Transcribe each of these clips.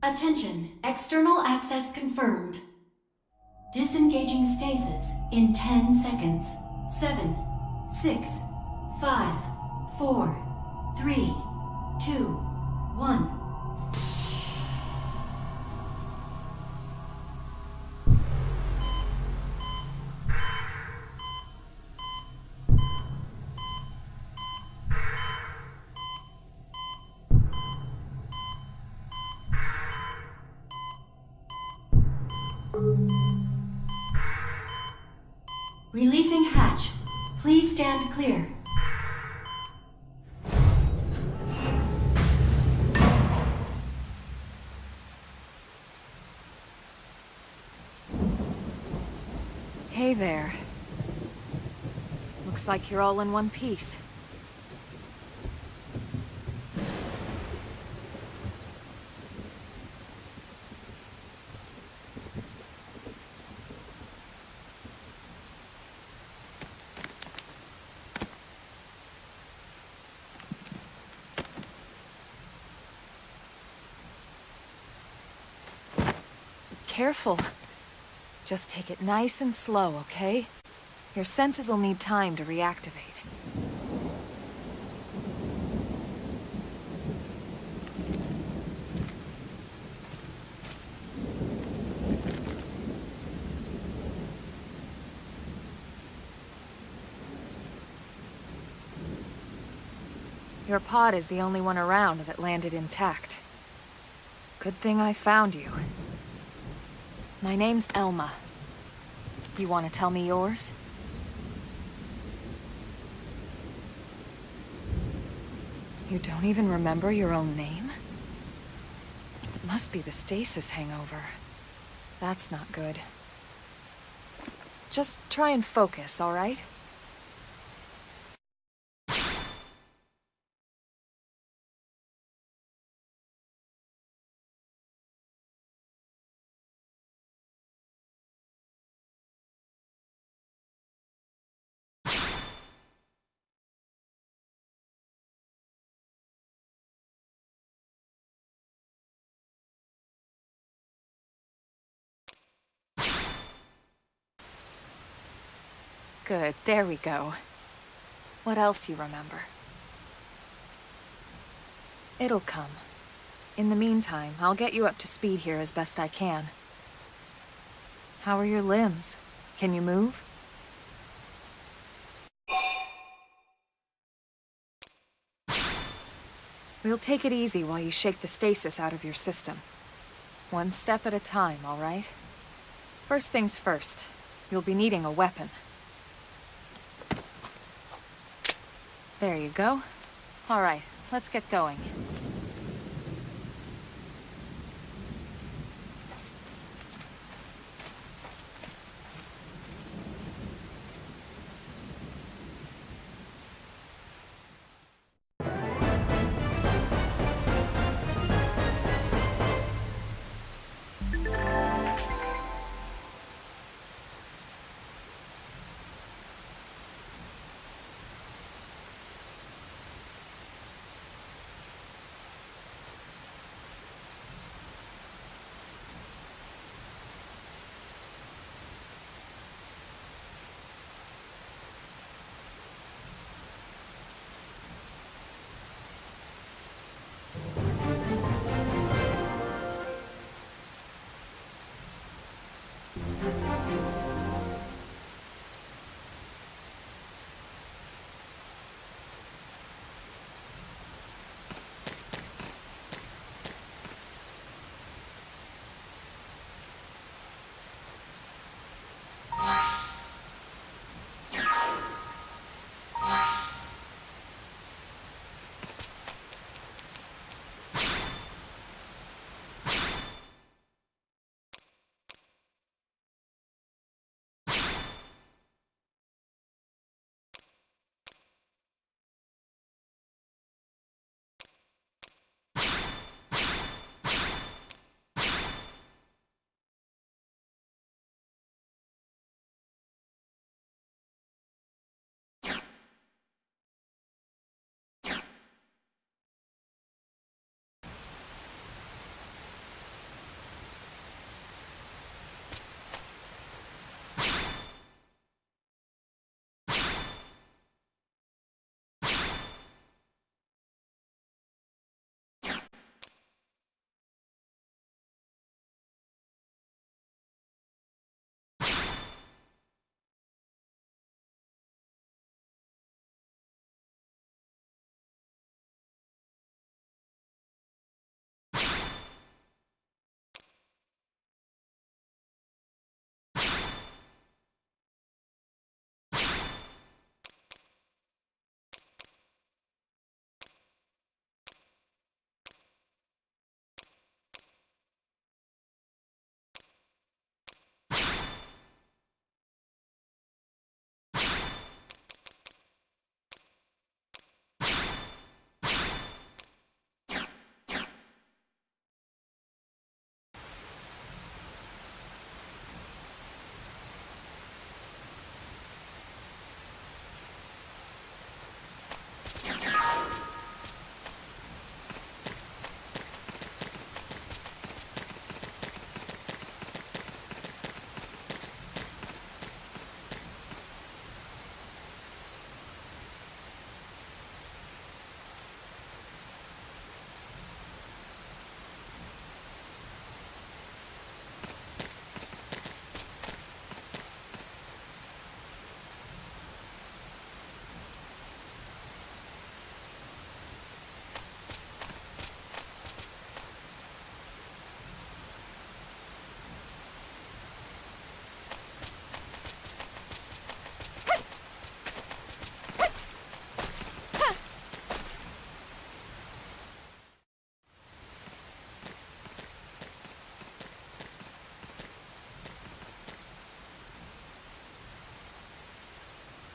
Attention, external access confirmed. Disengaging stasis in 10 seconds. 7, 6, 5, 4, 3, 2, 1. Releasing hatch. Please stand clear. Hey there. Looks like you're all in one piece. Careful. Just take it nice and slow, okay? Your senses will need time to reactivate. Your pod is the only one around that landed intact. Good thing I found you. My name's Elma. You want to tell me yours? You don't even remember your own name? It must be the stasis hangover. That's not good. Just try and focus, all right? Good, there we go. What else you remember? It'll come. In the meantime, I'll get you up to speed here as best I can. How are your limbs? Can you move? We'll take it easy while you shake the stasis out of your system. One step at a time, all right? First things first, you'll be needing a weapon. There you go. All right, let's get going.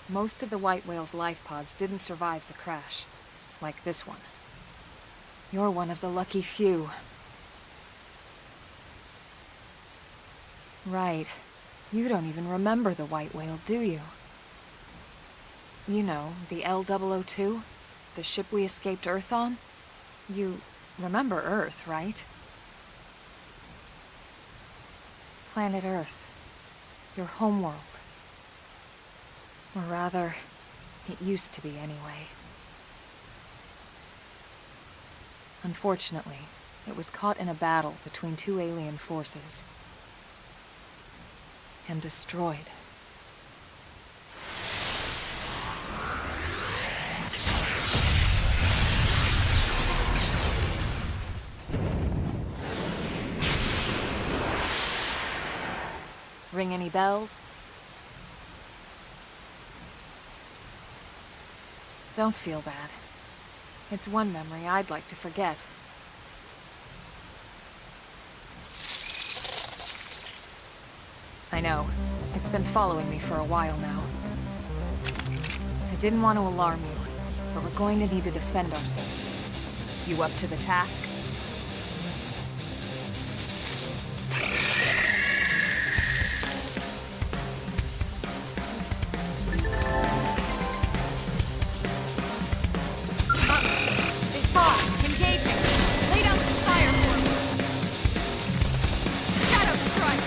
most of the white whale's life pods didn't survive the crash, like this one. You're one of the lucky few. Right. You don't even remember the white whale, do you? You know, the L002? The ship we escaped Earth on? You remember Earth, right? Planet Earth. Your homeworld. Or rather, it used to be anyway. Unfortunately, it was caught in a battle between two alien forces. And destroyed. Ring any bells? Don't feel bad. It's one memory I'd like to forget. I know. It's been following me for a while now. I didn't want to alarm you, but we're going to need to defend ourselves. You up to the task? They saw us! Engaging! Lay down some fire for me! Shadow strike!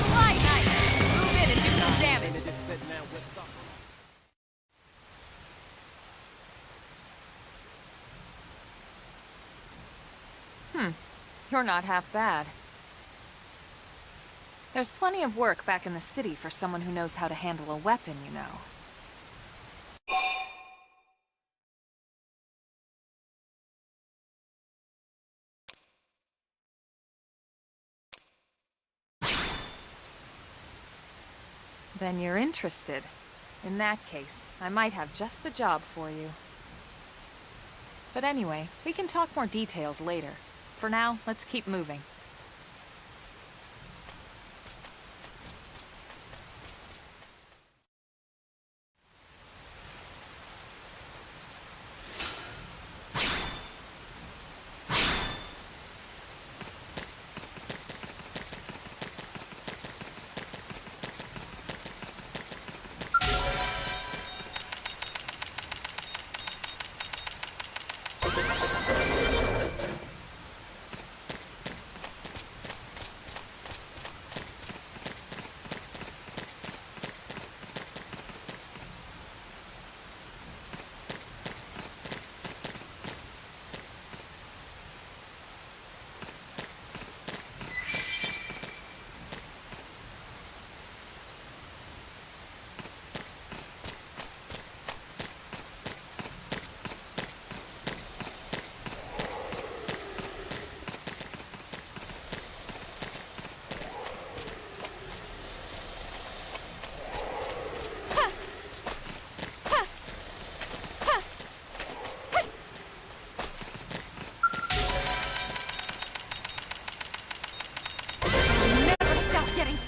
Fly nice! Move in and do some damage! You're not half bad. There's plenty of work back in the city for someone who knows how to handle a weapon, you know. Then you're interested. In that case, I might have just the job for you. But anyway, we can talk more details later. For now, let's keep moving.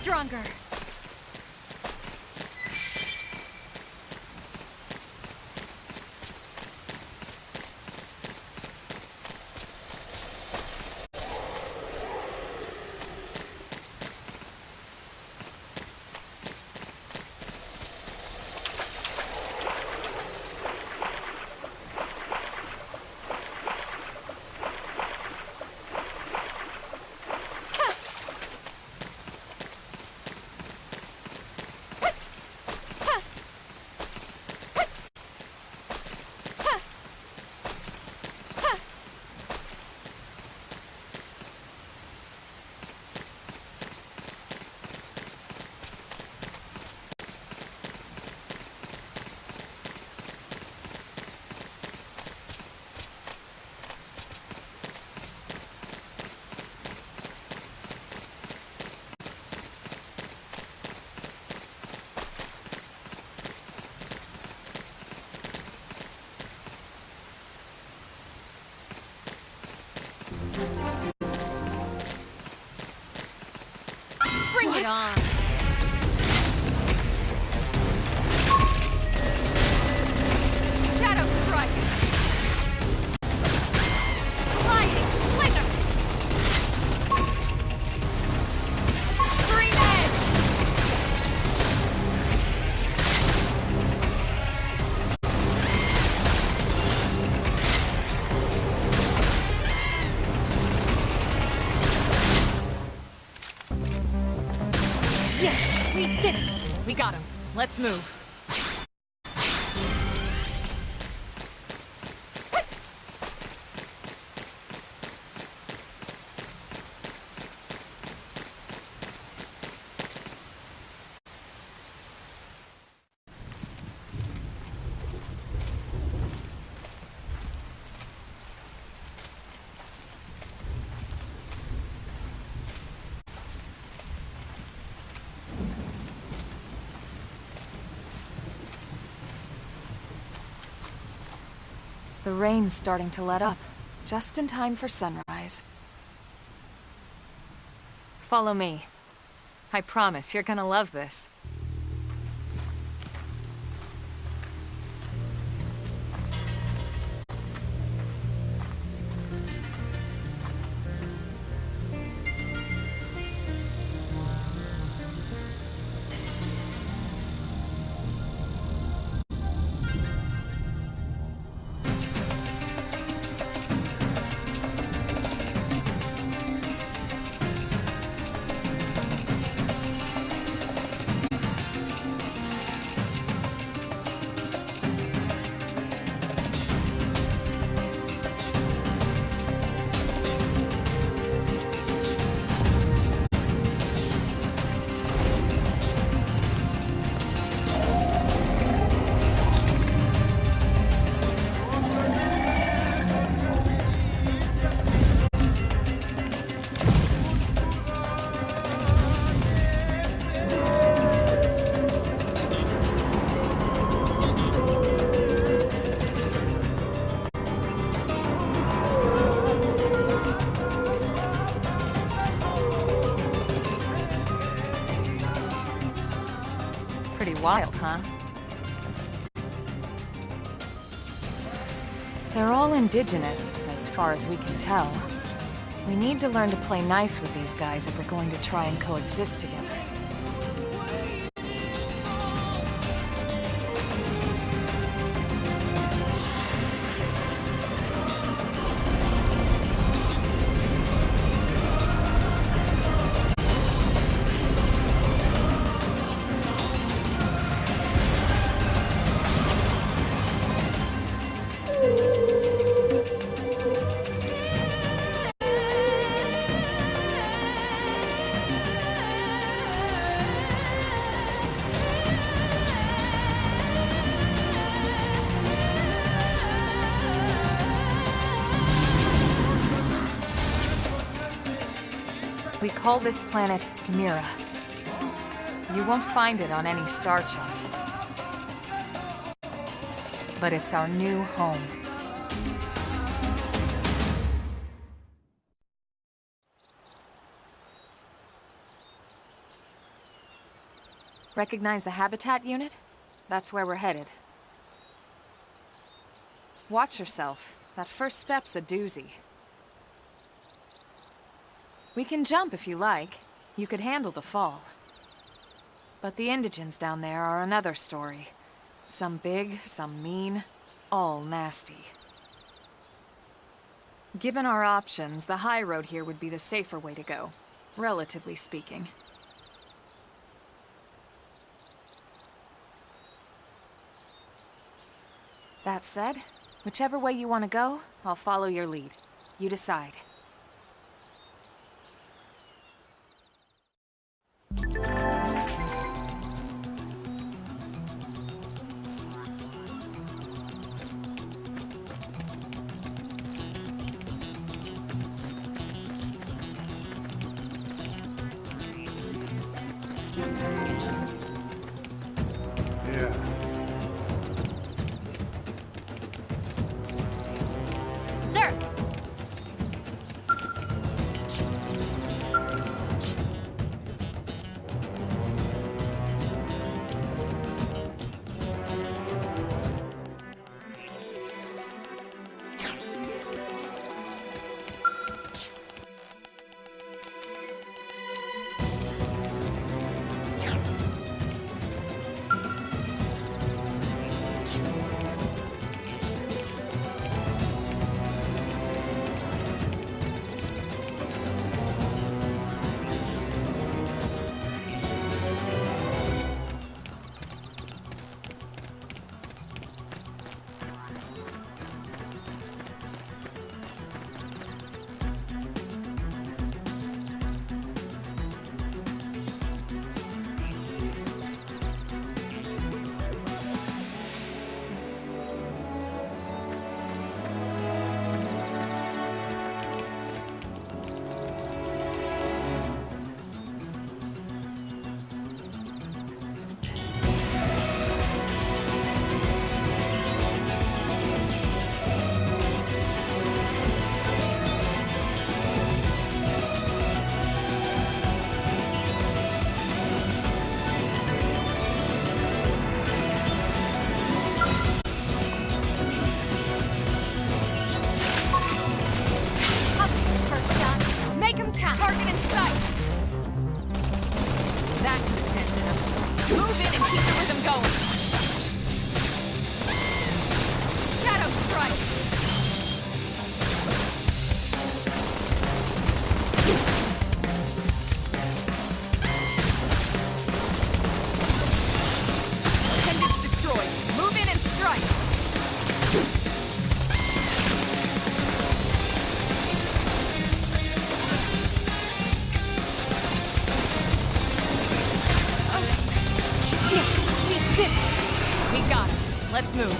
Stronger. on. Shadow strike. Sliding slinger. Scream edge. Yes, we did it. We got him. Let's move. The rain's starting to let up, just in time for sunrise. Follow me. I promise you're gonna love this. Pretty wild, huh? They're all indigenous, as far as we can tell. We need to learn to play nice with these guys if we're going to try and coexist together. We call this planet Mira. You won't find it on any star chart. But it's our new home. Recognize the habitat unit? That's where we're headed. Watch yourself. That first step's a doozy. We can jump if you like. You could handle the fall. But the indigents down there are another story. Some big, some mean, all nasty. Given our options, the high road here would be the safer way to go, relatively speaking. That said, whichever way you want to go, I'll follow your lead. You decide. Move in and keep the rhythm going. Shadow strike. Appendage destroyed. Move in and strike. Yes, we did it. We got it. Let's move.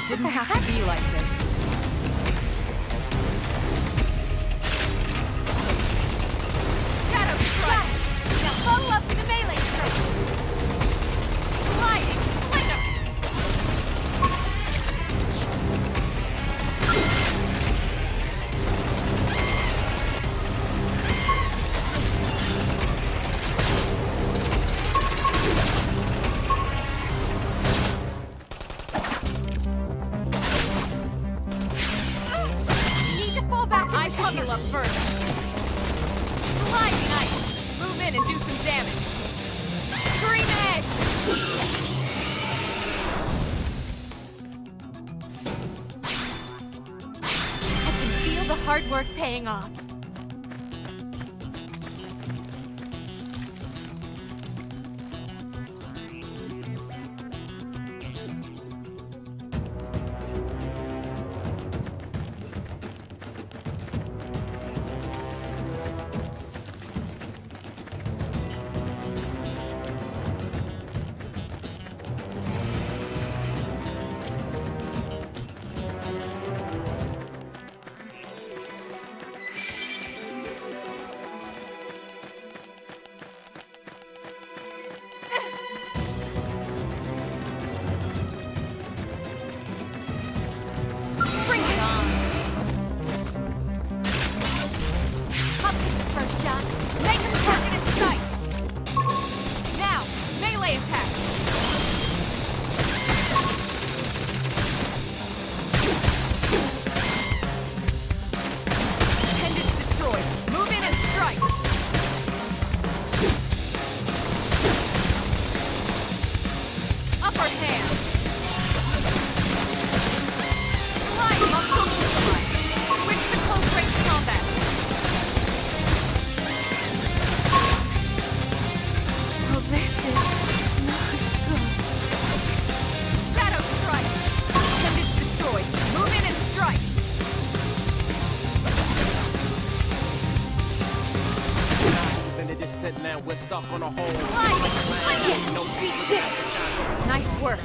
It didn't have to be like this. Shadow strike! Now follow up with the melee strike! Sliding slinger! I should heal up first. Sliding ice. Move in and do some damage. Scream edge. I can feel the hard work paying off. Bring it on! I'll take the first shot. Make him target his sight! Now, melee attacks! Appendage destroyed. Move in and strike! Upper hand! Slide muscle neutralized. Switch to close range combat. Oh, this is not good. Shadow strike. Appendage destroyed. Move in and strike. In the distant land, we're stuck on a hole. Slide. Yes, we did it. Nice work.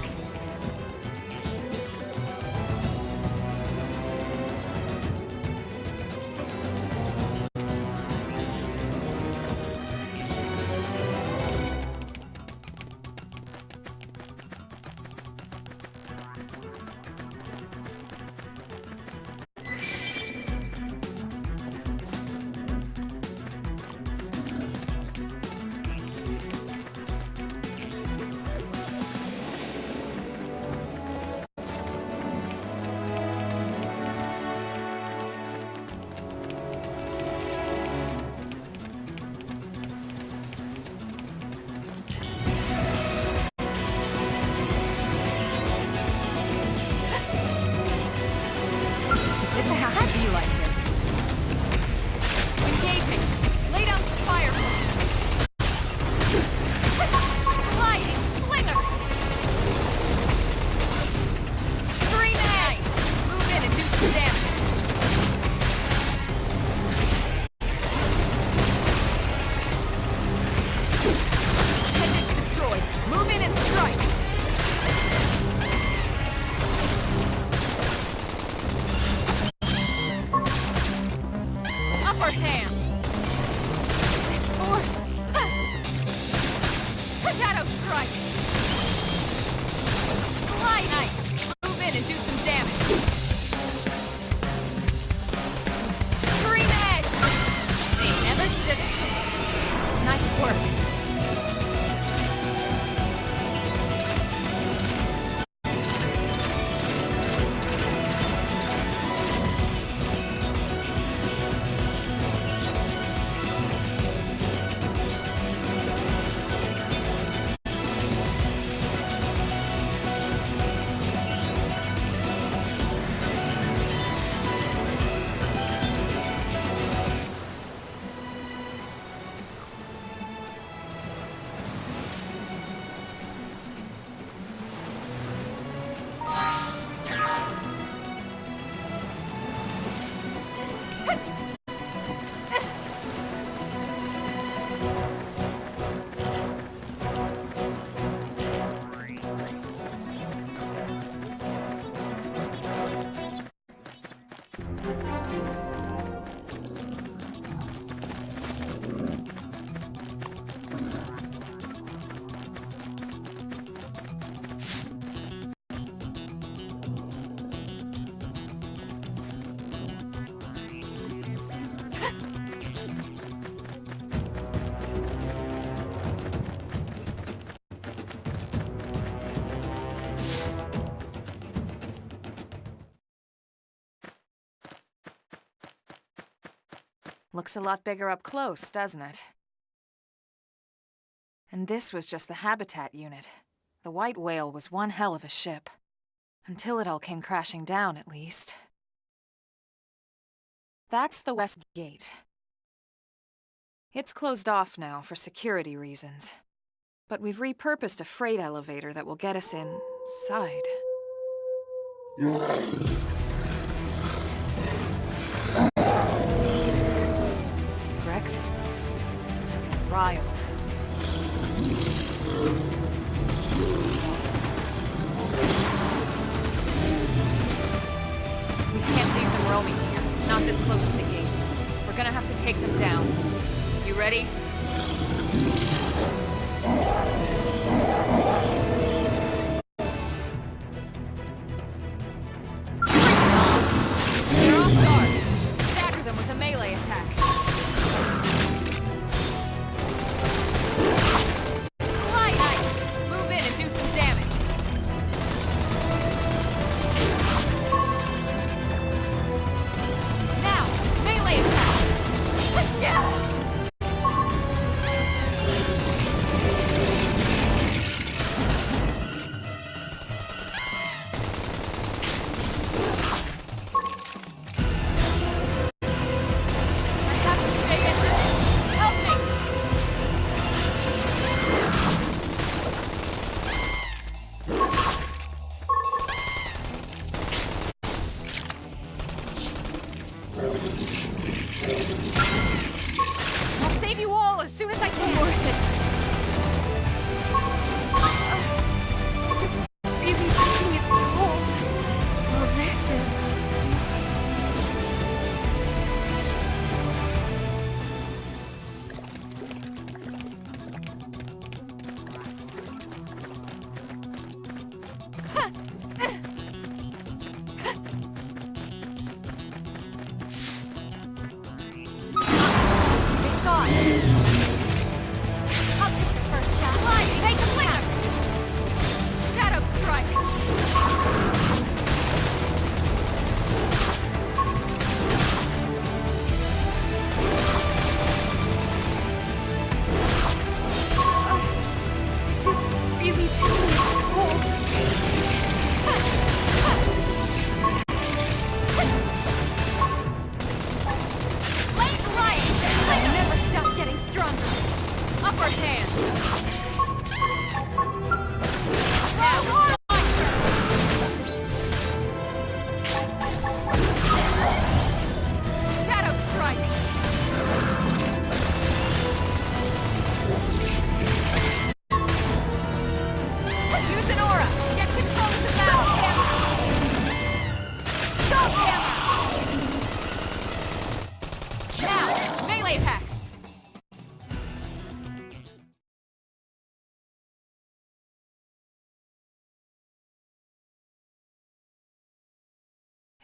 Looks a lot bigger up close, doesn't it? And this was just the habitat unit. The white whale was one hell of a ship. Until it all came crashing down, at least. That's the west gate. It's closed off now for security reasons. But we've repurposed a freight elevator that will get us inside. Rexes. Riled. We can't leave them roaming here. Not this close to the gate. We're gonna have to take them down. You ready? They're off guard. Stagger them with a melee attack. Slide ice! Move in and do some damage. Now, melee attack! Yeah! I'll save you all as soon as I can. Worth it. This is really taking its toll. Oh, this is... I'll take the first shot. Fly, make a blast! Shadow strike! This is really taking its toll. Blaze light! I never stop getting stronger. Upper hand. Now it's my turn. Shadow strike. Use an aura. Get control of the battle hammer. Stop hammer. Now, melee attacks.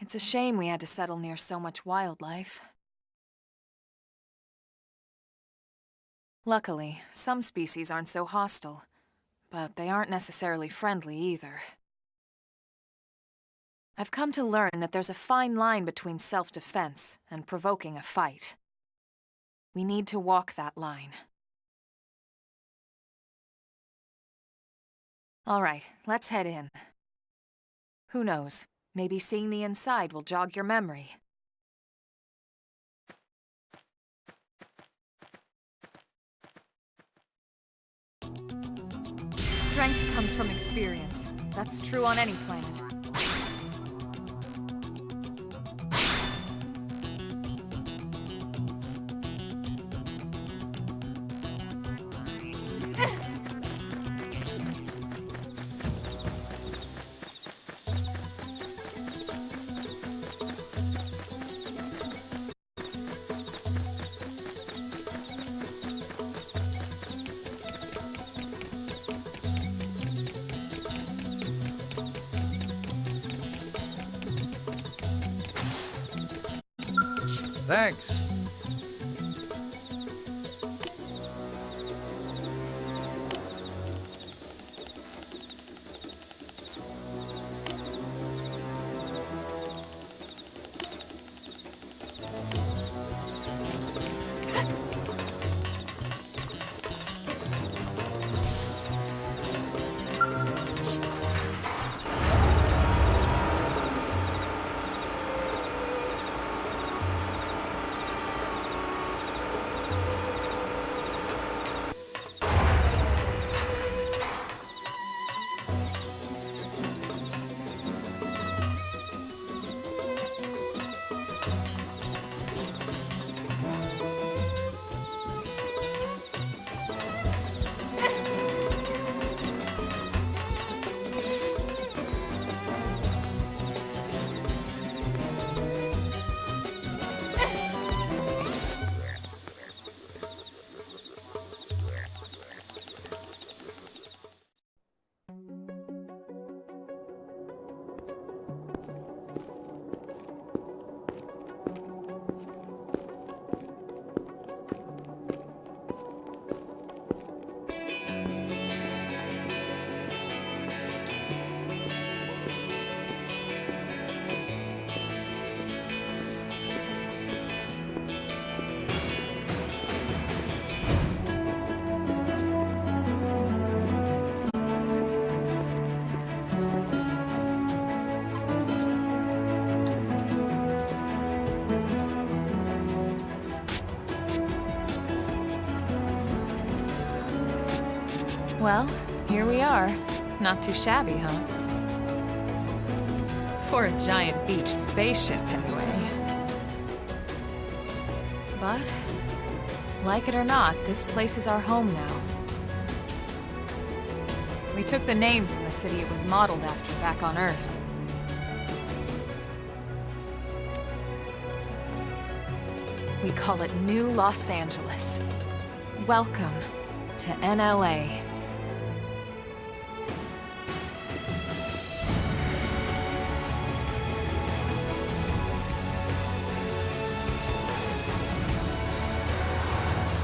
It's a shame we had to settle near so much wildlife. Luckily, some species aren't so hostile, but they aren't necessarily friendly either. I've come to learn that there's a fine line between self-defense and provoking a fight. We need to walk that line. All right, let's head in. Who knows? Maybe seeing the inside will jog your memory. Strength comes from experience. That's true on any planet. Thanks. Well, here we are. Not too shabby, huh? For a giant beached spaceship, anyway. But, like it or not, this place is our home now. We took the name from the city it was modeled after back on Earth. We call it New Los Angeles. Welcome to NLA.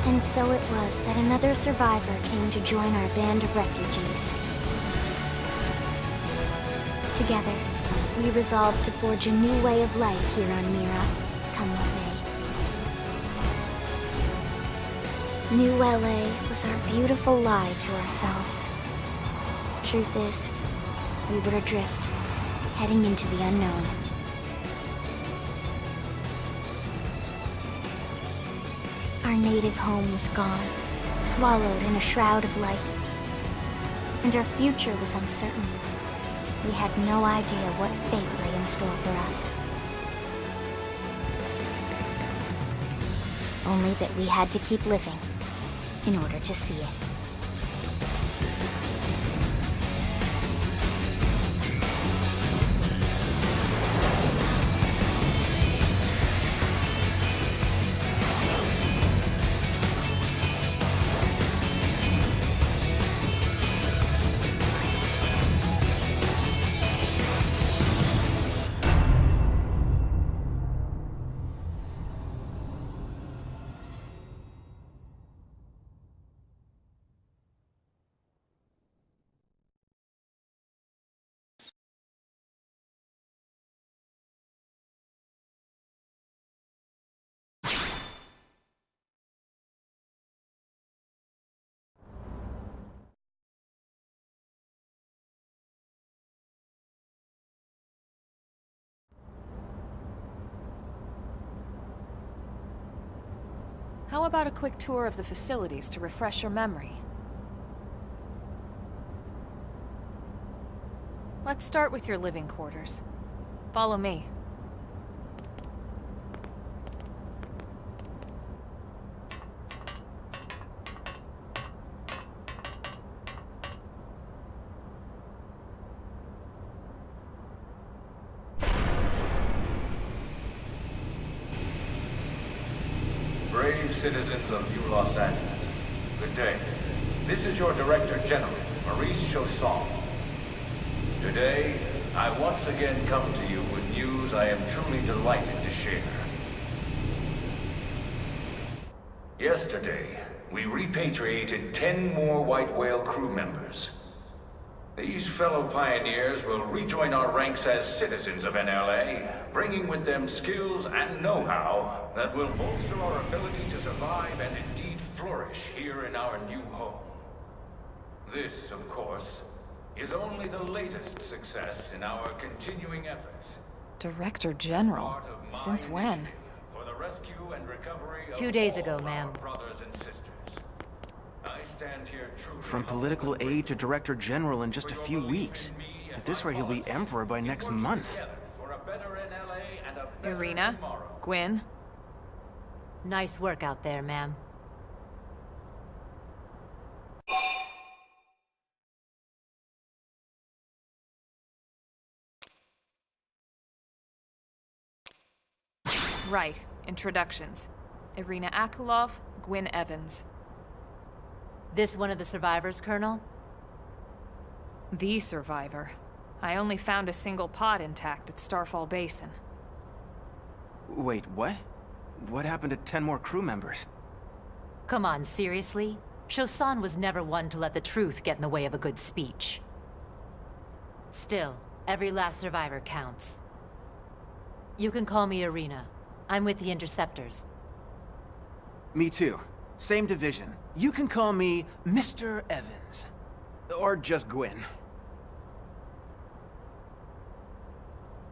And so it was that another survivor came to join our band of refugees. Together, we resolved to forge a new way of life here on Mira, come what may. New LA was our beautiful lie to ourselves. Truth is, we were adrift, heading into the unknown. Our native home was gone, swallowed in a shroud of light. And our future was uncertain. We had no idea what fate lay in store for us. Only that we had to keep living in order to see it. How about a quick tour of the facilities to refresh your memory? Let's start with your living quarters. Follow me. Brave citizens of New Los Angeles, good day. This is your Director General, Maurice Chausson. Today, I once again come to you with news I am truly delighted to share. Yesterday, we repatriated 10 more White Whale crew members. These fellow pioneers will rejoin our ranks as citizens of NLA, bringing with them skills and know-how that will bolster our ability to survive and indeed flourish here in our new home. This, of course, is only the latest success in our continuing efforts. Director General? Part of my Since when? initiative for the rescue and recovery of 2 days all ago, our ma'am. brothers and sisters. I stand here truly From humbled political and aid to director general in just a for your few belief weeks. in me and At this my rate, he'll be policies. emperor by next Working month. together for a better NLA and a better Irina? tomorrow. Gwyn? Nice work out there, ma'am. Right. Introductions. Irina Akulov, Gwyn Evans. This one of the survivors, Colonel? The survivor. I only found a single pod intact at Starfall Basin. Wait, what? What happened to 10 more crew members? Come on, seriously? Shosan was never one to let the truth get in the way of a good speech. Still, every last survivor counts. You can call me Irina. I'm with the Interceptors. Me too. Same division. You can call me Mr. Evans. Or just Gwyn.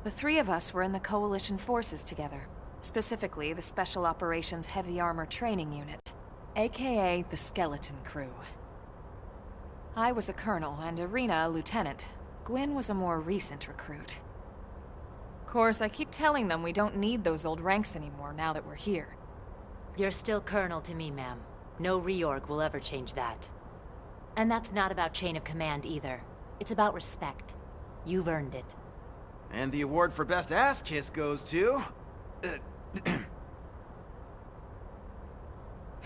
The three of us were in the Coalition forces together. Specifically, the Special Operations Heavy Armor Training Unit, aka the Skeleton Crew. I was a colonel and Irina a lieutenant. Gwyn was a more recent recruit. Of course, I keep telling them we don't need those old ranks anymore now that we're here. You're still Colonel to me, ma'am. No reorg will ever change that. And that's not about chain of command either. It's about respect. You've earned it. And the award for best ass kiss goes to...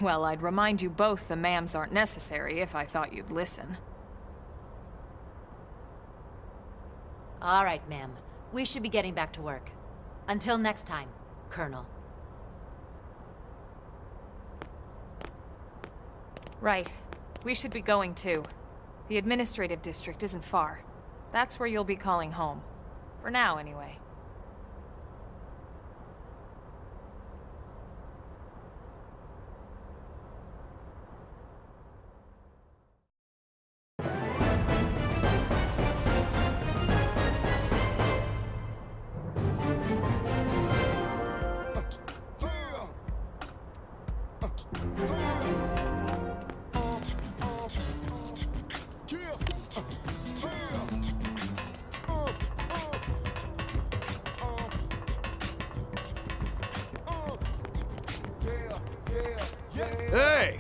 Well, I'd remind you both the ma'ams aren't necessary if I thought you'd listen. All right, ma'am. We should be getting back to work. Until next time, Colonel. Right. We should be going too. The administrative district isn't far. That's where you'll be calling home. For now, anyway. Hey!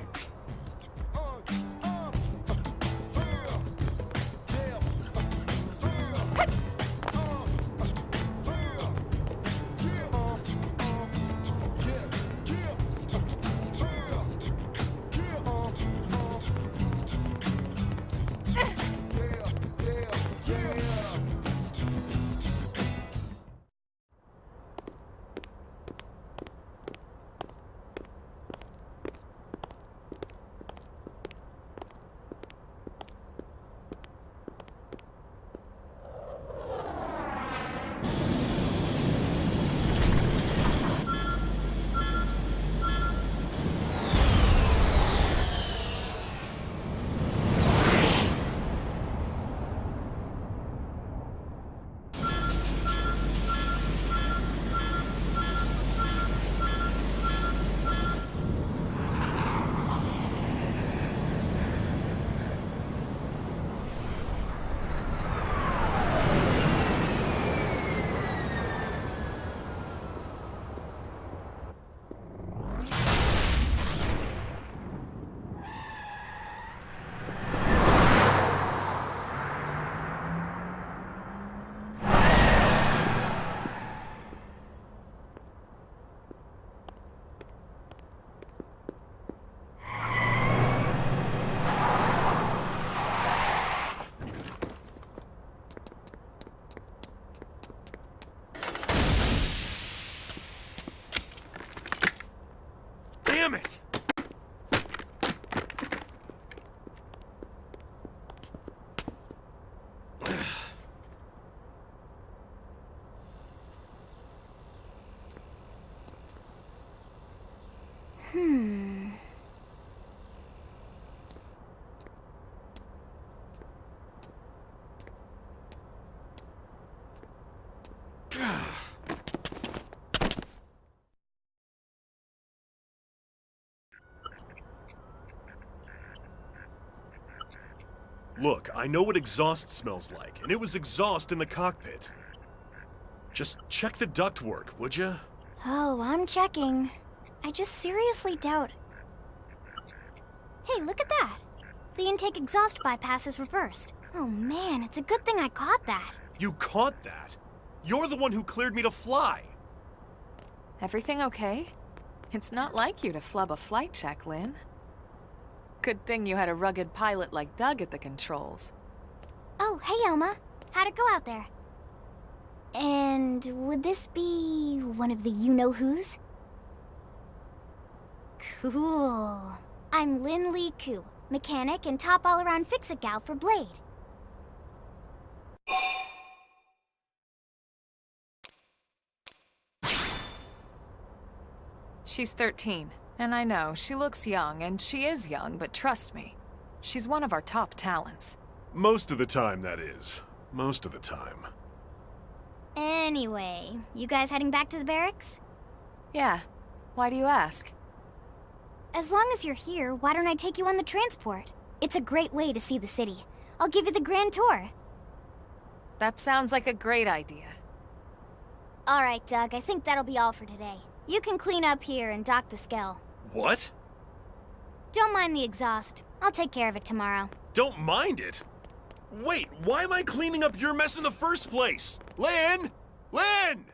Damn it! Look, I know what exhaust smells like, and it was exhaust in the cockpit. Just check the ductwork, would ya? Oh, I'm checking. I just seriously doubt... Hey, look at that! The intake exhaust bypass is reversed. Oh man, it's a good thing I caught that. You caught that? You're the one who cleared me to fly! Everything okay? It's not like you to flub a flight check, Lynn. Good thing you had a rugged pilot like Doug at the controls. Oh, hey Elma. How'd it go out there? And would this be one of the you-know-whos? Cool. I'm Lynn Lee Koo, mechanic and top all-around fix-it gal for Blade. She's 13, and I know, she looks young, and she is young, but trust me, she's one of our top talents. Most of the time, that is. Most of the time. Anyway, you guys heading back to the barracks? Yeah. Why do you ask? As long as you're here, why don't I take you on the transport? It's a great way to see the city. I'll give you the grand tour. That sounds like a great idea. All right, Doug, I think that'll be all for today. You can clean up here and dock the Skell. What? Don't mind the exhaust. I'll take care of it tomorrow. Don't mind it? Wait, why am I cleaning up your mess in the first place? Lynn! Lynn!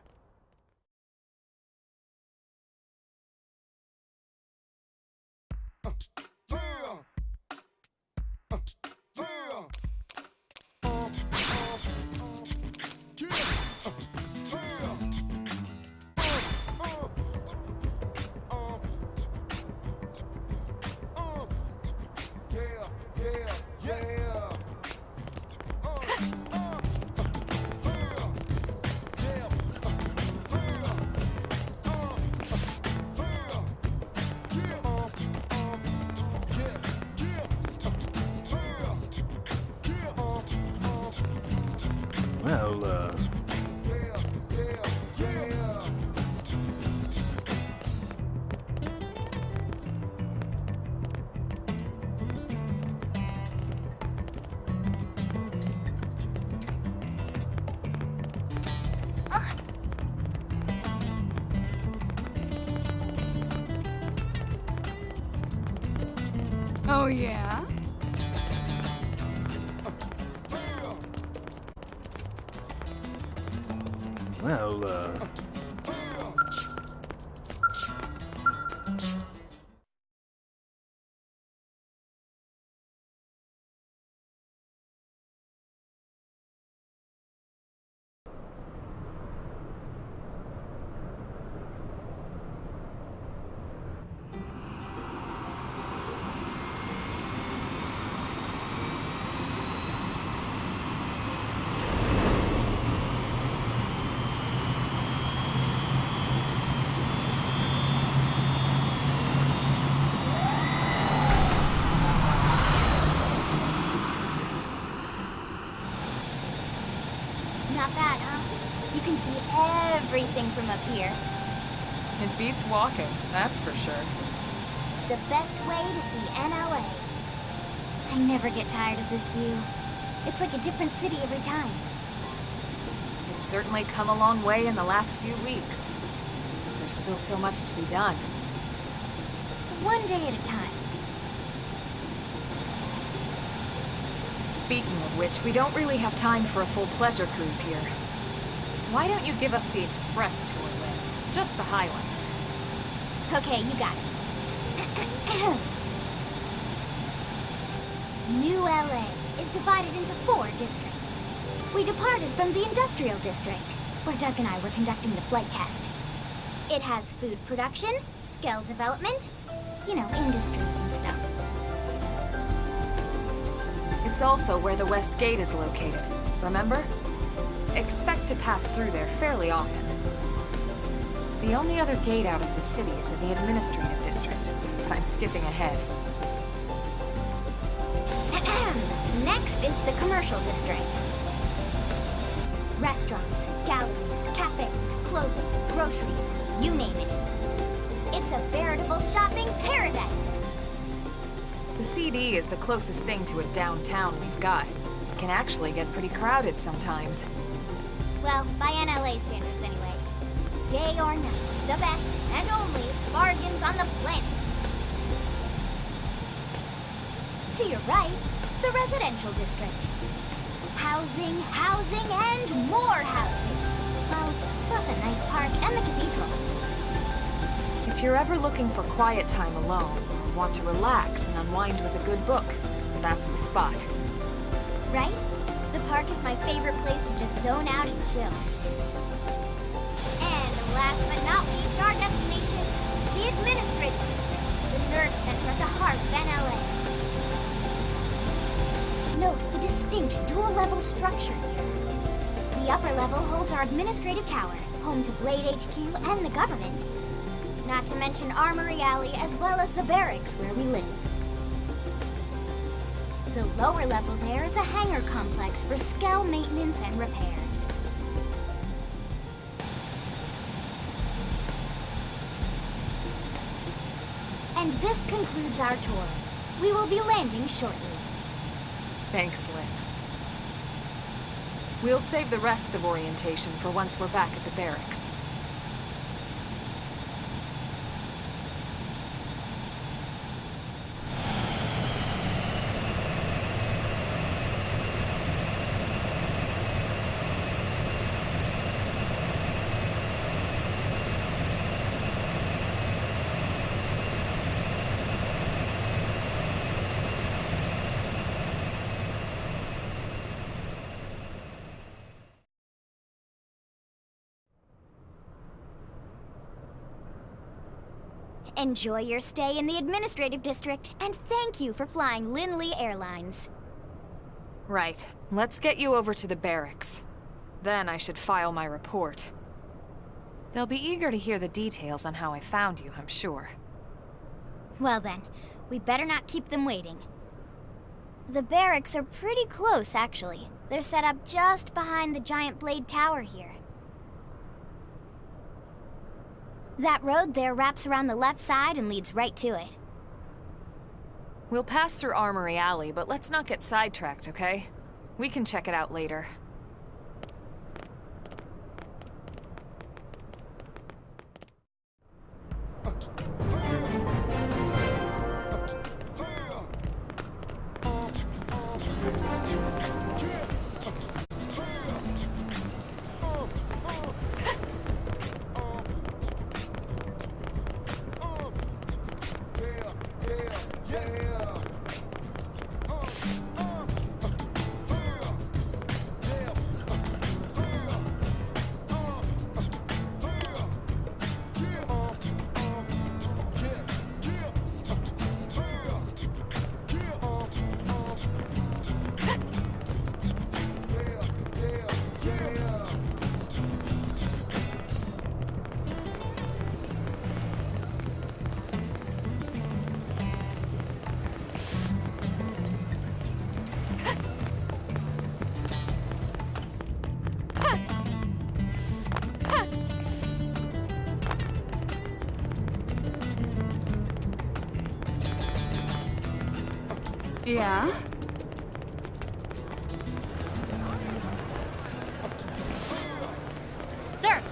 Oh, yeah? Not bad, huh? You can see everything from up here. It beats walking, that's for sure. The best way to see NLA. I never get tired of this view. It's like a different city every time. It's certainly come a long way in the last few weeks. There's still so much to be done. One day at a time. Speaking of which, we don't really have time for a full pleasure cruise here. Why don't you give us the express tour, Lynn? Just the highlights. Okay, you got it. New LA is divided into 4 districts. We departed from the Industrial District, where Doug and I were conducting the flight test. It has food production, skill development, you know, industries and stuff. It's also where the West Gate is located, remember? Expect to pass through there fairly often. The only other gate out of the city is in the administrative district, but I'm skipping ahead. Next is the commercial district. Restaurants, galleries, cafes, clothing, groceries, you name it. It's a veritable shopping paradise. The CD is the closest thing to a downtown we've got. It can actually get pretty crowded sometimes. Well, by NLA standards anyway. Day or night, the best and only bargains on the planet. To your right, the residential district. Housing, housing, and more housing. Well, plus a nice park and the cathedral. If you're ever looking for quiet time alone, or want to relax and unwind with a good book, that's the spot. Right? The park is my favorite place to just zone out and chill. And last but not least, our destination, the administrative district, the nerve center at the heart of NLA. Note the distinct dual-level structure here. The upper level holds our administrative tower, home to Blade HQ and the government. Not to mention Armory Alley as well as the barracks where we live. The lower level there is a hangar complex for Skell maintenance and repairs. And this concludes our tour. We will be landing shortly. Thanks, Lynn. We'll save the rest of orientation for once we're back at the barracks. Enjoy your stay in the administrative district, and thank you for flying Linley Airlines. Right. Let's get you over to the barracks. Then I should file my report. They'll be eager to hear the details on how I found you, I'm sure. Well then, we better not keep them waiting. The barracks are pretty close, actually. They're set up just behind the giant blade tower here. That road there wraps around the left side and leads right to it. We'll pass through Armory Alley, but let's not get sidetracked, okay? We can check it out later. Yeah? Sir!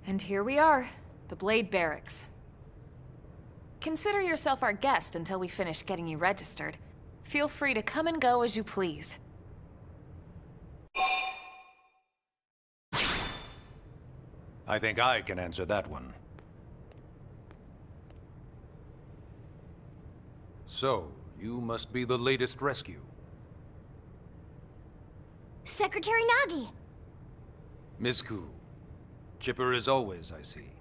And here we are, the Blade Barracks. Consider yourself our guest until we finish getting you registered. Feel free to come and go as you please. I think I can answer that one. So, you must be the latest rescue. Secretary Nagi! Ms. Ku. Chipper as always, I see.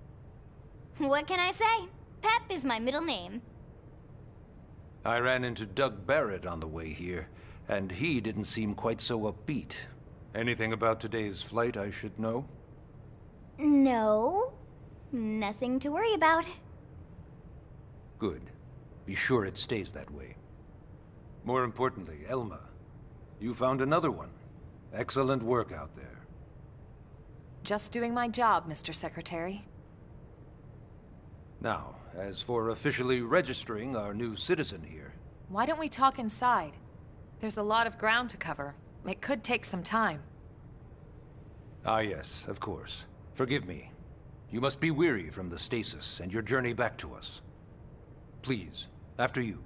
What can I say? Pep is my middle name. I ran into Doug Barrett on the way here, and he didn't seem quite so upbeat. Anything about today's flight I should know? No. Nothing to worry about. Good. Be sure it stays that way. More importantly, Elma, you found another one. Excellent work out there. Just doing my job, Mr. Secretary. Now, as for officially registering our new citizen here... Why don't we talk inside? There's a lot of ground to cover. It could take some time. Ah yes, of course. Forgive me. You must be weary from the stasis and your journey back to us. Please, after you.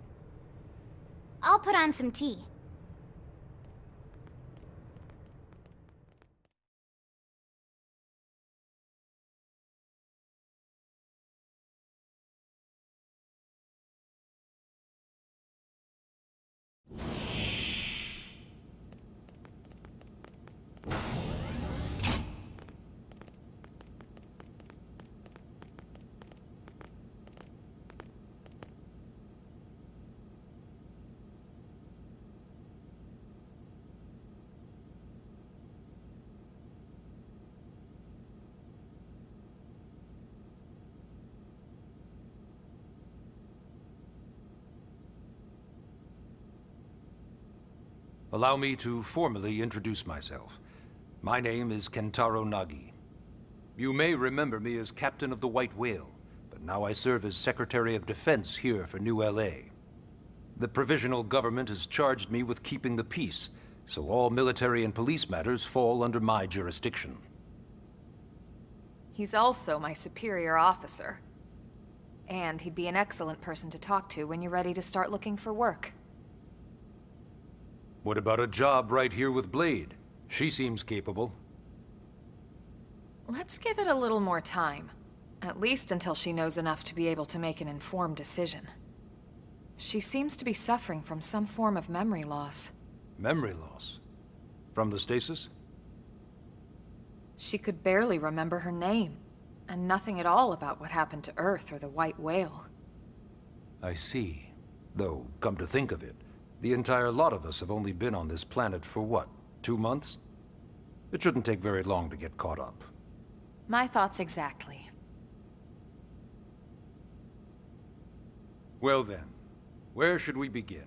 I'll put on some tea. Allow me to formally introduce myself. My name is Kentaro Nagi. You may remember me as Captain of the White Whale, but now I serve as Secretary of Defense here for New LA. The provisional government has charged me with keeping the peace, so all military and police matters fall under my jurisdiction. He's also my superior officer. And he'd be an excellent person to talk to when you're ready to start looking for work. What about a job right here with Blade? She seems capable. Let's give it a little more time. At least until she knows enough to be able to make an informed decision. She seems to be suffering from some form of memory loss. Memory loss? From the stasis? She could barely remember her name, and nothing at all about what happened to Earth or the White Whale. I see. Though, come to think of it, the entire lot of us have only been on this planet for what, 2 months? It shouldn't take very long to get caught up. My thoughts exactly. Well then, where should we begin?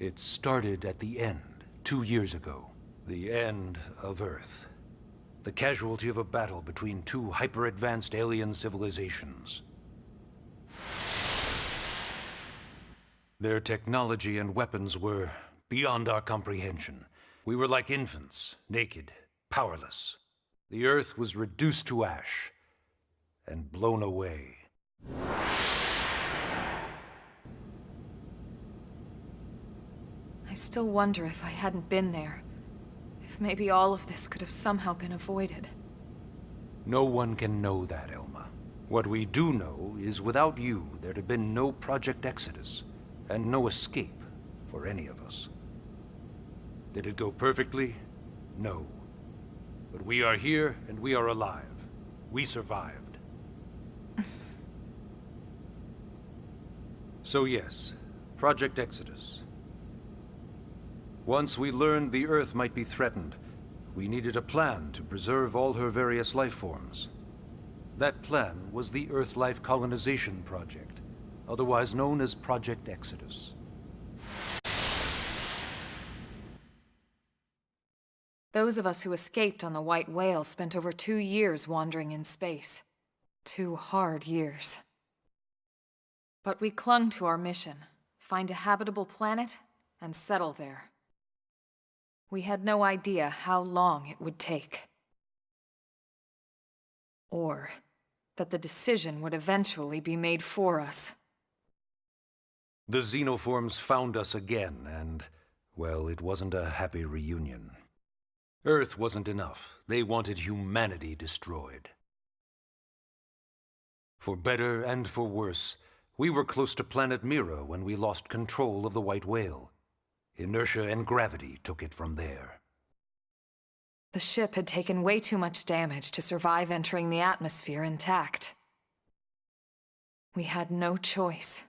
It started at the end, 2 years ago. The end of Earth. The casualty of a battle between two hyper-advanced alien civilizations. Their technology and weapons were beyond our comprehension. We were like infants, naked, powerless. The Earth was reduced to ash and blown away. I still wonder if I hadn't been there. If maybe all of this could have somehow been avoided. No one can know that, Elma. What we do know is without you, there'd have been no Project Exodus, and no escape for any of us. Did it go perfectly? No. But we are here, and we are alive. We survived. So yes, Project Exodus. Once we learned the Earth might be threatened, we needed a plan to preserve all her various life forms. That plan was the Earth Life Colonization Project, otherwise known as Project Exodus. Those of us who escaped on the White Whale spent over 2 years wandering in space. 2 hard years. But we clung to our mission, find a habitable planet, and settle there. We had no idea how long it would take. Or that the decision would eventually be made for us. The xenoforms found us again, and, well, it wasn't a happy reunion. Earth wasn't enough. They wanted humanity destroyed. For better and for worse, we were close to planet Mira when we lost control of the White Whale. Inertia and gravity took it from there. The ship had taken way too much damage to survive entering the atmosphere intact. We had no choice.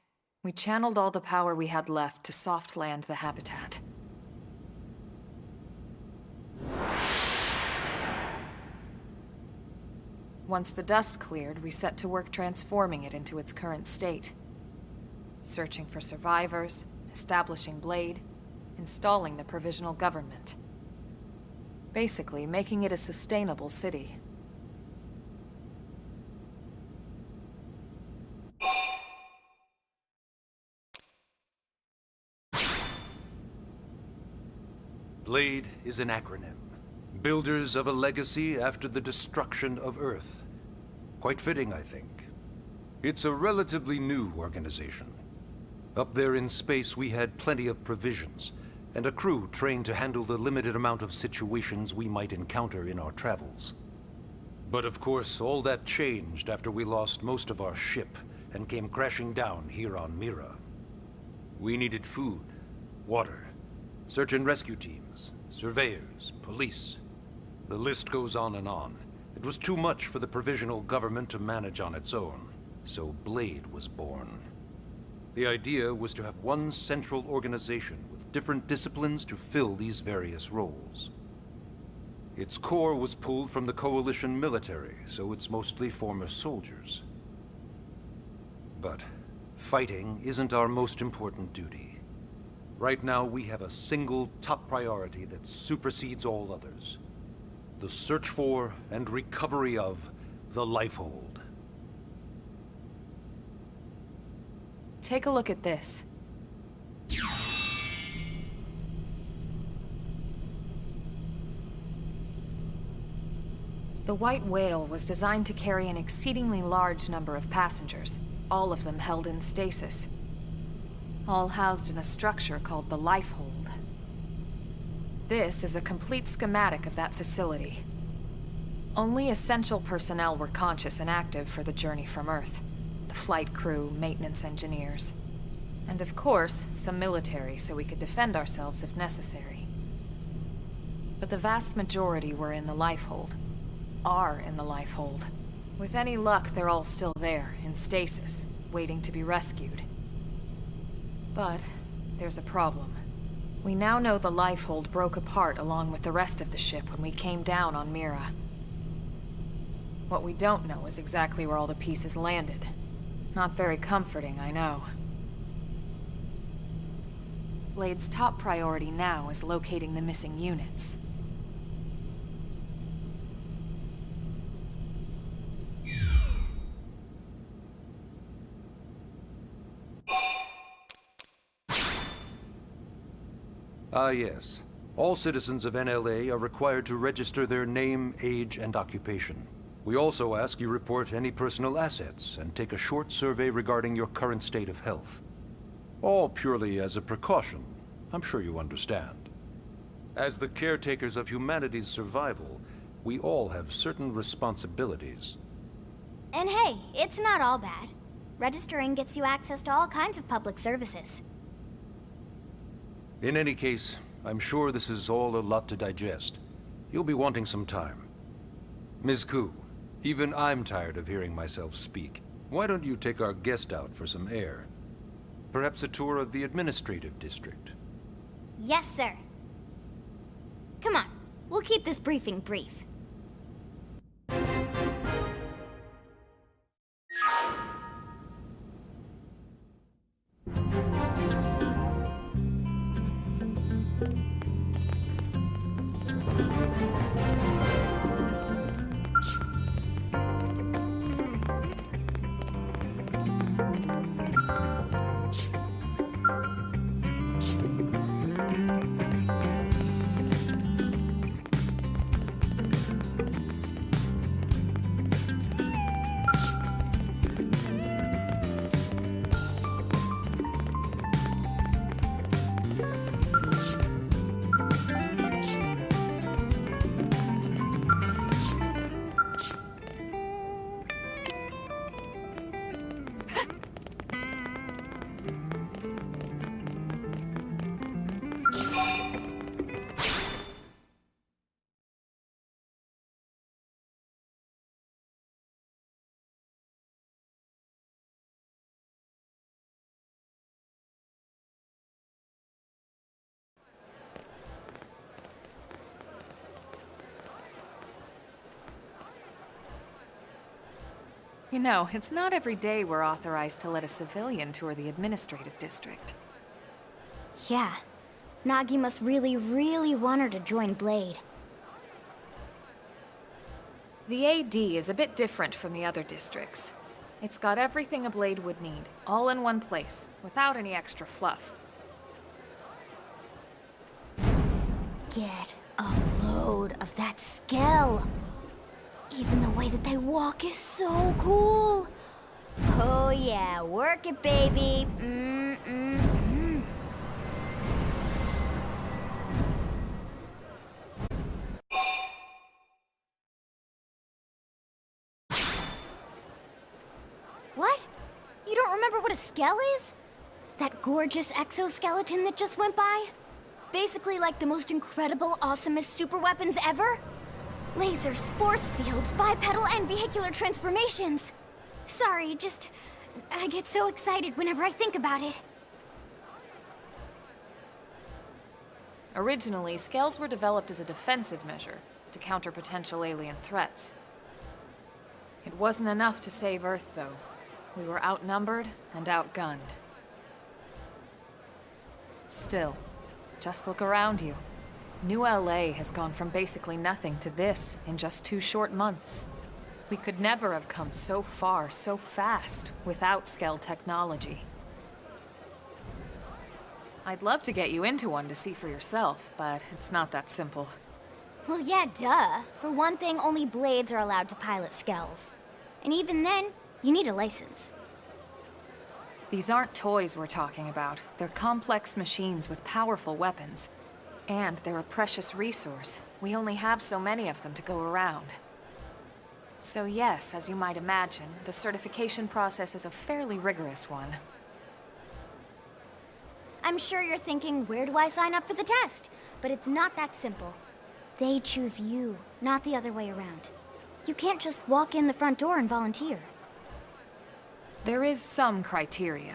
We channeled all the power we had left to soft land the habitat. Once the dust cleared, we set to work transforming it into its current state. Searching for survivors, establishing Blade, installing the provisional government. Basically, making it a sustainable city. Blade is an acronym. Builders of a legacy after the destruction of Earth. Quite fitting, I think. It's a relatively new organization. Up there in space, we had plenty of provisions, and a crew trained to handle the limited amount of situations we might encounter in our travels. But of course, all that changed after we lost most of our ship and came crashing down here on Mira. We needed food, water, search and rescue teams, surveyors, police. The list goes on and on. It was too much for the provisional government to manage on its own, so Blade was born. The idea was to have one central organization with different disciplines to fill these various roles. Its core was pulled from the Coalition military, so it's mostly former soldiers. But fighting isn't our most important duty. Right now, we have a single top priority that supersedes all others. The search for and recovery of the Lifehold. Take a look at this. The White Whale was designed to carry an exceedingly large number of passengers, all of them held in stasis. All housed in a structure called the Lifehold. This is a complete schematic of that facility. Only essential personnel were conscious and active for the journey from Earth. The flight crew, maintenance engineers. And of course, some military so we could defend ourselves if necessary. But the vast majority were in the Lifehold. Are in the Lifehold. With any luck, they're all still there, in stasis, waiting to be rescued. But there's a problem. We now know the Lifehold broke apart along with the rest of the ship when we came down on Mira. What we don't know is exactly where all the pieces landed. Not very comforting, I know. Blade's top priority now is locating the missing units. Ah, yes. All citizens of NLA are required to register their name, age, and occupation. We also ask you report any personal assets and take a short survey regarding your current state of health. All purely as a precaution. I'm sure you understand. As the caretakers of humanity's survival, we all have certain responsibilities. And hey, it's not all bad. Registering gets you access to all kinds of public services. In any case, I'm sure this is all a lot to digest. You'll be wanting some time. Ms. Ku, even I'm tired of hearing myself speak. Why don't you take our guest out for some air? Perhaps a tour of the administrative district. Yes, sir. Come on, we'll keep this briefing brief. You know, it's not every day we're authorized to let a civilian tour the administrative district. Yeah. Nagi must really, really want her to join Blade. The AD is a bit different from the other districts. It's got everything a Blade would need, all in one place, without any extra fluff. Get a load of that Skell. Even the way that they walk is so cool. Oh yeah, work it, baby. What? You don't remember what a Skell is? That gorgeous exoskeleton that just went by? Basically like the most incredible, awesomest super weapons ever? Lasers, force fields, bipedal and vehicular transformations. Sorry, I get so excited whenever I think about it. Originally, Skells were developed as a defensive measure to counter potential alien threats. It wasn't enough to save Earth, though. We were outnumbered and outgunned. Still, just look around you. New LA has gone from basically nothing to this in just 2 short months. We could never have come so far, so fast, without Skell technology. I'd love to get you into one to see for yourself, but it's not that simple. Well, yeah, duh. For one thing, only Blades are allowed to pilot Skells. And even then, you need a license. These aren't toys we're talking about. They're complex machines with powerful weapons. And they're a precious resource. We only have so many of them to go around. So yes, as you might imagine, the certification process is a fairly rigorous one. I'm sure you're thinking, where do I sign up for the test? But it's not that simple. They choose you, not the other way around. You can't just walk in the front door and volunteer. There is some criteria.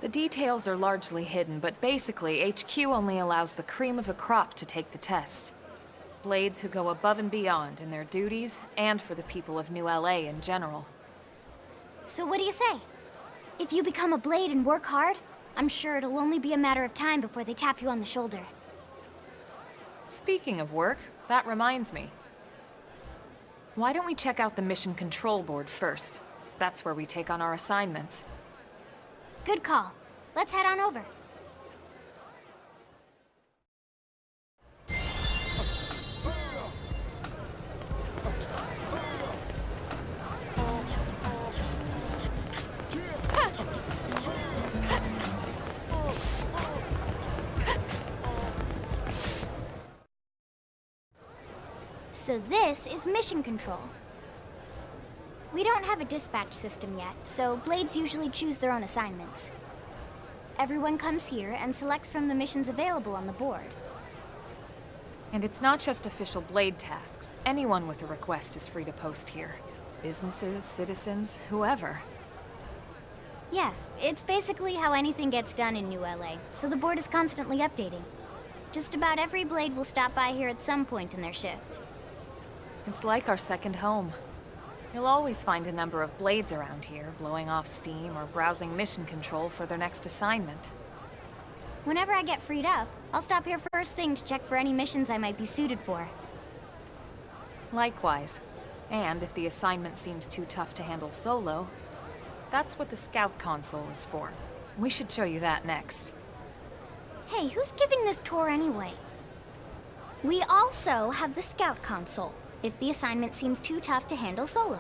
The details are largely hidden, but basically, HQ only allows the cream of the crop to take the test. Blades who go above and beyond in their duties, and for the people of New LA in general. So what do you say? If you become a Blade and work hard, I'm sure it'll only be a matter of time before they tap you on the shoulder. Speaking of work, that reminds me. Why don't we check out the Mission Control Board first? That's where we take on our assignments. Good call. Let's head on over. So this is Mission Control. We don't have a dispatch system yet, so Blades usually choose their own assignments. Everyone comes here and selects from the missions available on the board. And it's not just official Blade tasks. Anyone with a request is free to post here. Businesses, citizens, whoever. Yeah, it's basically how anything gets done in New LA, so the board is constantly updating. Just about every Blade will stop by here at some point in their shift. It's like our second home. You'll always find a number of Blades around here, blowing off steam or browsing mission control for their next assignment. Whenever I get freed up, I'll stop here first thing to check for any missions I might be suited for. Likewise. And if the assignment seems too tough to handle solo, that's what the Scout Console is for. We should show you that next. Hey, who's giving this tour anyway? We also have the Scout Console, if the assignment seems too tough to handle solo.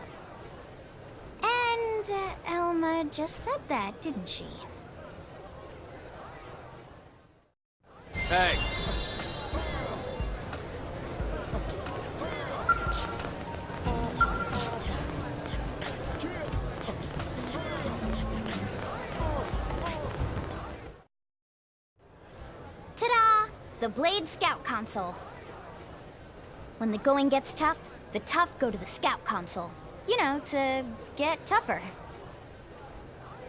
And Elma just said that, didn't she? Hey! Ta-da! The Blade Scout Console. When the going gets tough, the tough go to the Scout Console. You know, to get tougher.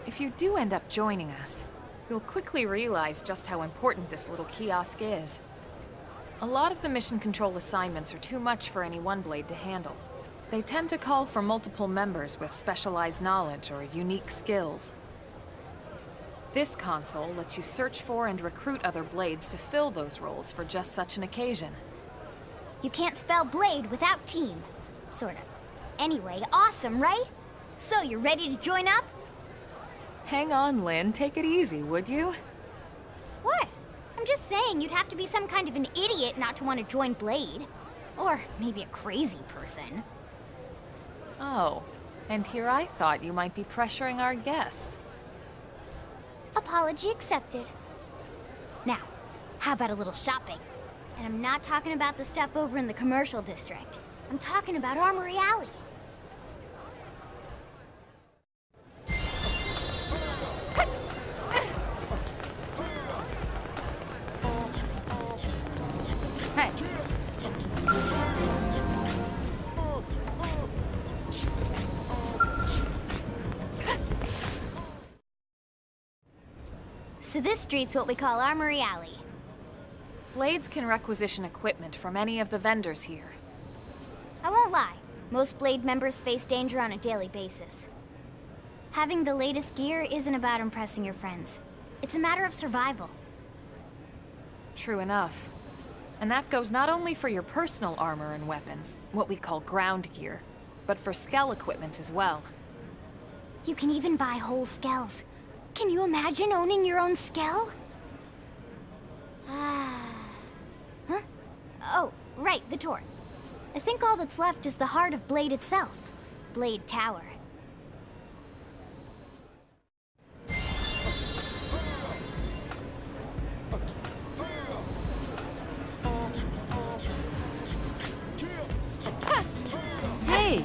If you do end up joining us, you'll quickly realize just how important this little kiosk is. A lot of the mission control assignments are too much for any one Blade to handle. They tend to call for multiple members with specialized knowledge or unique skills. This console lets you search for and recruit other blades to fill those roles for just such an occasion. You can't spell blade without team. Sorta. Anyway, awesome, right? So, you ready to join up? Hang on, Lynn. Take it easy, would you? What? I'm just saying you'd have to be some kind of an idiot not to want to join Blade. Or maybe a crazy person. Oh, and here I thought you might be pressuring our guest. Apology accepted. Now, how about a little shopping? And I'm not talking about the stuff over in the commercial district. I'm talking about Armory Alley. Hey. So this street's what we call Armory Alley. Blades can requisition equipment from any of the vendors here. I won't lie, most Blade members face danger on a daily basis. Having the latest gear isn't about impressing your friends. It's a matter of survival. True enough. And that goes not only for your personal armor and weapons, what we call ground gear, but for skell equipment as well. You can even buy whole skells. Can you imagine owning your own skell? Huh? Oh, right, the tour. I think all that's left is the heart of Blade itself. Blade Tower. Hey,